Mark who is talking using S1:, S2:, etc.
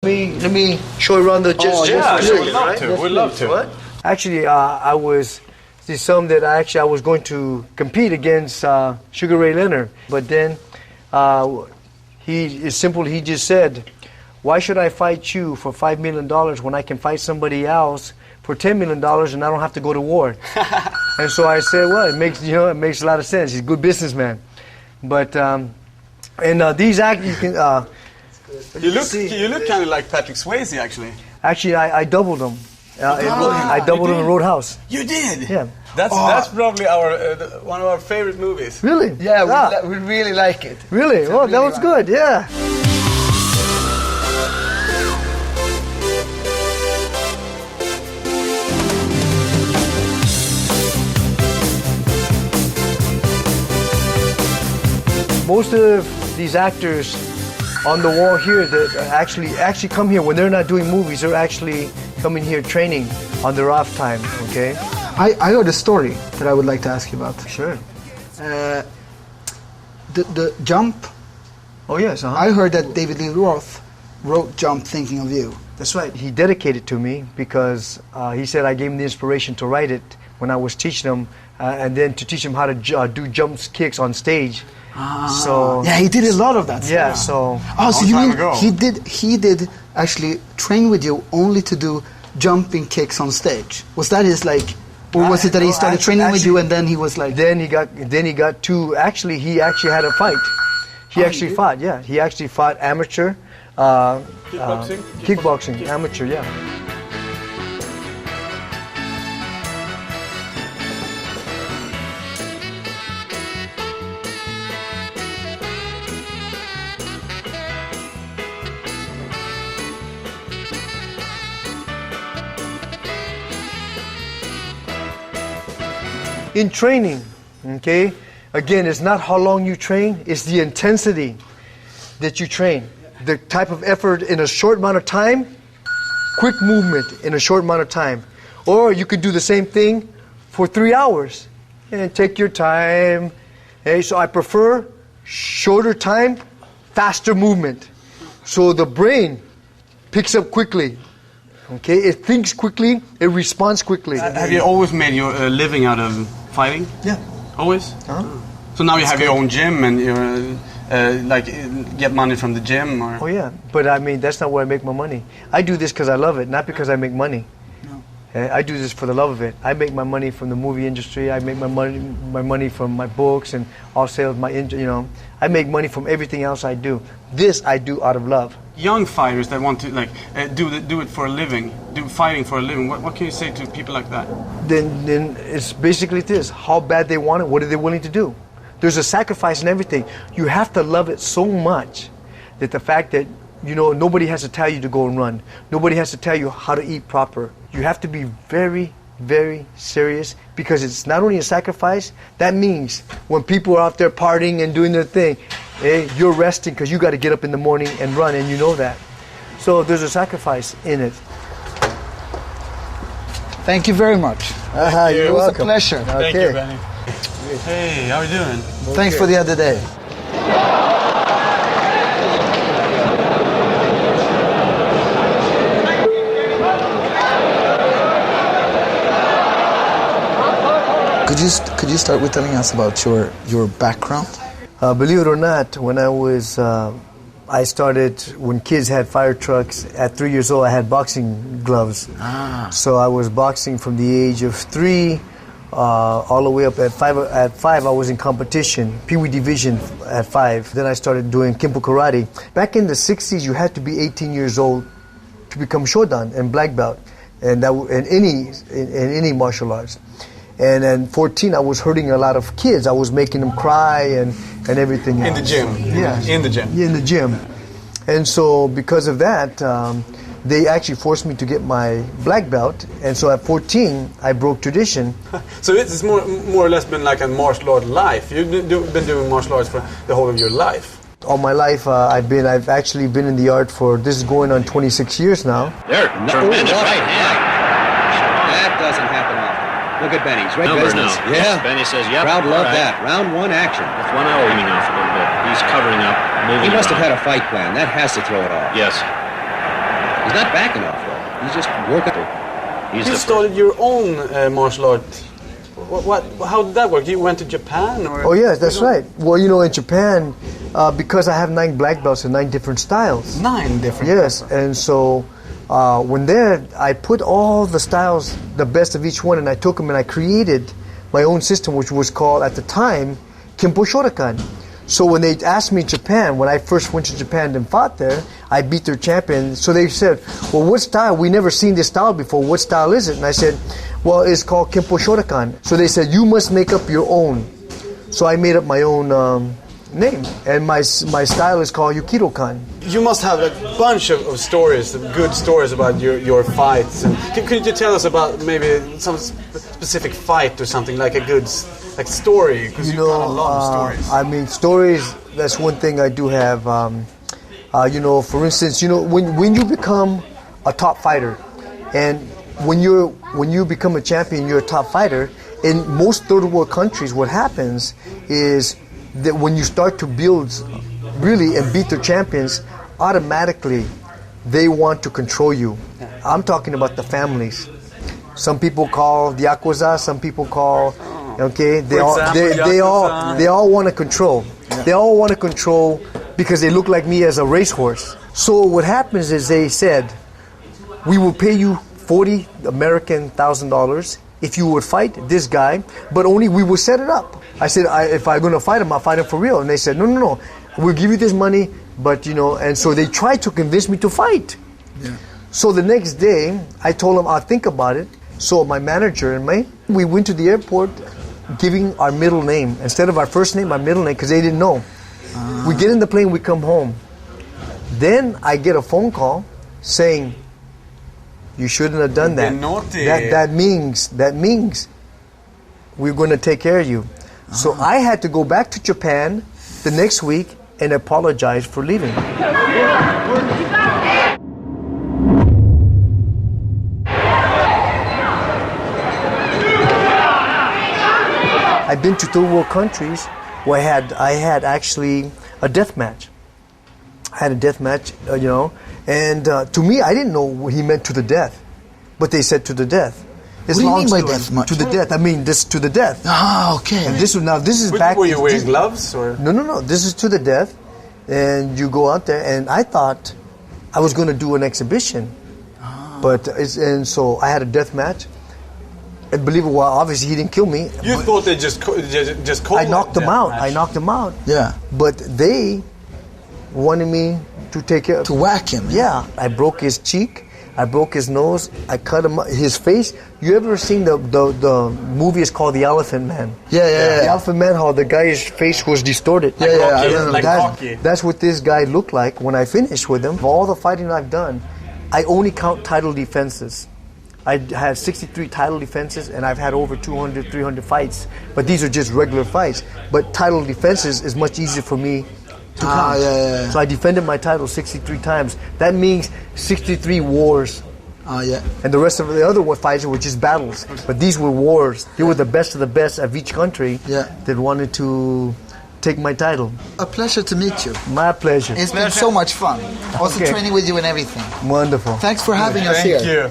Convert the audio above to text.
S1: Let me show you around the gym.
S2: We'd love to.
S1: What? Actually, I was that I was going to compete against Sugar Ray Leonard, but then he just said, "Why should I fight you for $5 million when I can fight somebody else for $10 million and I don't have to go to war?" And so I said, "Well, it makes a lot of sense. He's a good businessman." But these actors, you can.
S2: You look kind of like Patrick Swayze, actually.
S1: Actually, I doubled him. I doubled him in Roadhouse.
S2: You did?
S1: Yeah.
S2: That's probably one of our favorite movies.
S1: Really?
S3: Yeah, we really like it.
S1: Really? Oh, that was good. Yeah. Most of these actors on the wall here that actually come here when they're not doing movies, they're actually coming here training on their off time, okay?
S3: I heard a story that I would like to ask you about.
S1: Sure.
S3: The Jump.
S1: Oh, yes.
S3: I heard that David Lee Roth wrote Jump thinking of you.
S1: That's right. He dedicated to me because he said I gave him the inspiration to write it when I was teaching him and then to teach him how to do jumps, kicks on stage. So
S3: yeah, he did a lot of that.
S1: Yeah, so
S3: so you mean he did actually train with you only to do jumping kicks on stage? Was that his or was it that he started training with you and then he was like?
S1: Then he got to he actually had a fight. He actually fought. Yeah, he actually fought amateur. Kickboxing, amateur. Yeah. In training, okay, again, it's not how long you train, it's the intensity that you train. The type of effort in a short amount of time, quick movement in a short amount of time. Or you could do the same thing for 3 hours and take your time. Okay, so I prefer shorter time, faster movement. So the brain picks up quickly. Okay, it thinks quickly, it responds quickly.
S2: Have you always made your living out of fighting?
S1: Yeah.
S2: Always? So now you have your own gym and you're get money from the gym? Or?
S1: Oh yeah, but I mean that's not where I make my money. I do this because I love it, not because I make money. No. I do this for the love of it. I make my money from the movie industry. I make my money from my books and all sales. I make money from everything else I do. This I do out of love.
S2: Young fighters that want to do it for a living, do fighting for a living. What can you say to people like that?
S1: Then it's basically this: how bad they want it. What are they willing to do? There's a sacrifice in everything. You have to love it so much that the fact that nobody has to tell you to go and run. Nobody has to tell you how to eat proper. You have to be very, very serious because it's not only a sacrifice. That means when people are out there partying and doing their thing, you're resting because you got to get up in the morning and run, and you know that. So there's a sacrifice in it.
S3: Thank you very much.
S1: You're welcome.
S3: It was a pleasure.
S2: Thank you, Benny. Hey, how are you doing?
S3: Thanks for the other day. Could you start with telling us about your background?
S1: Believe it or not, when I started when kids had fire trucks. At 3 years old, I had boxing gloves. So I was boxing from the age of 3 all the way up at 5. At 5, I was in competition, Pee Wee division at 5. Then I started doing Kempo karate. Back in the 60s, you had to be 18 years old to become shodan and black belt, and that in any martial arts. And at 14, I was hurting a lot of kids. I was making them cry and everything else.
S2: In the gym?
S1: Yeah.
S2: In the gym?
S1: Yeah, in the gym. And so because of that, they actually forced me to get my black belt. And so at 14, I broke tradition.
S2: So it's more or less been like a martial art life. You've been doing martial arts for the whole of your life.
S1: All my life, I've actually been in the art for, this is going on 26 years now.
S4: There, tremendous right hand. That doesn't happen often. Look at Benny. He's right business.
S5: No.
S4: Yeah.
S5: Benny says, yep.
S4: Crowd loved that. Round 1 action.
S5: That's 1 hour leaning off a little bit. He's covering up, moving
S4: He must have
S5: around.
S4: had a fight plan. That has to throw it off.
S5: Yes.
S4: He's not backing off, though. He's just working. He's
S2: You
S4: the
S2: started your own martial art. How did that work? You went to Japan, or?
S1: Oh yes, that's right. Well, you know, in Japan, because I have 9 black belts in 9 different styles.
S2: 9 different.
S1: Yes, and so when there, I put all the styles, the best of each one, and I took them and I created my own system, which was called at the time Kempo Shotokan. So when they asked me in Japan, when I first went to Japan and fought there, I beat their champion. So they said, well, what style? We never seen this style before. What style is it? And I said, well, it's called Kempo Shotokan. So they said, you must make up your own. So I made up my own name. And my style is called Urquidez.
S2: You must have a bunch of stories, good stories about your fights. And could you tell us about maybe some specific fight or something, like a good story? Because you've got a lot of stories.
S1: I mean, stories, that's one thing I do have. You know, for instance, you know, when you become a top fighter, and when you become a champion, you're a top fighter. In most third world countries, what happens is that when you start to build really and beat their champions, automatically they want to control you. I'm talking about the families. Some people call the Yakuza, some people call, okay, they all want to control. Yeah. They all want to control because they look like me as a racehorse. So what happens is they said, we will pay you $40 American if you would fight this guy, but only we will set it up. I said, if I'm going to fight him, I'll fight him for real. And they said, no, we'll give you this money, but you know, and so they tried to convince me to fight. Yeah. So the next day, I told them I'll think about it. So my manager and we went to the airport giving our middle name. Instead of our first name, our middle name, because they didn't know. We get in the plane, we come home. Then I get a phone call saying, you shouldn't have done that.
S2: Naughty.
S1: That means we're going to take care of you. So I had to go back to Japan the next week and apologize for leaving. I've been to third world countries where I had actually a death match. I had a death match, you know, and to me, I didn't know what he meant to the death, but they said to the death.
S3: What do you mean by death match?
S1: To the death. I mean this to the death.
S3: Ah, okay.
S1: And this is back.
S2: Were you wearing gloves or?
S1: No. This is to the death, and you go out there. And I thought I was going to do an exhibition, but and so I had a death match. And believe it, well, obviously he didn't kill me.
S2: You thought they just called.
S1: I knocked him out. I knocked him out.
S3: Yeah.
S1: But they wanted me to take care of.
S3: To whack him.
S1: Yeah. I broke his cheek. I broke his nose. I cut him. His face. You ever seen the movie? Is called The Elephant Man.
S3: Yeah.
S1: The Elephant Man. How the guy's face was distorted. That's what this guy looked like when I finished with him. Of all the fighting I've done, I only count title defenses. I have 63 title defenses, and I've had over 200, 300 fights. But these are just regular fights. But title defenses is much easier for me to count. So I defended my title 63 times. That means 63 wars. And the rest of the other fights were just battles. But these were wars. They were the best of the best of each country that wanted to take my title.
S3: A pleasure to meet you.
S1: My pleasure.
S3: It's been so much fun. Also training with you and everything.
S1: Wonderful.
S3: Thanks for having us here.
S2: Thank you.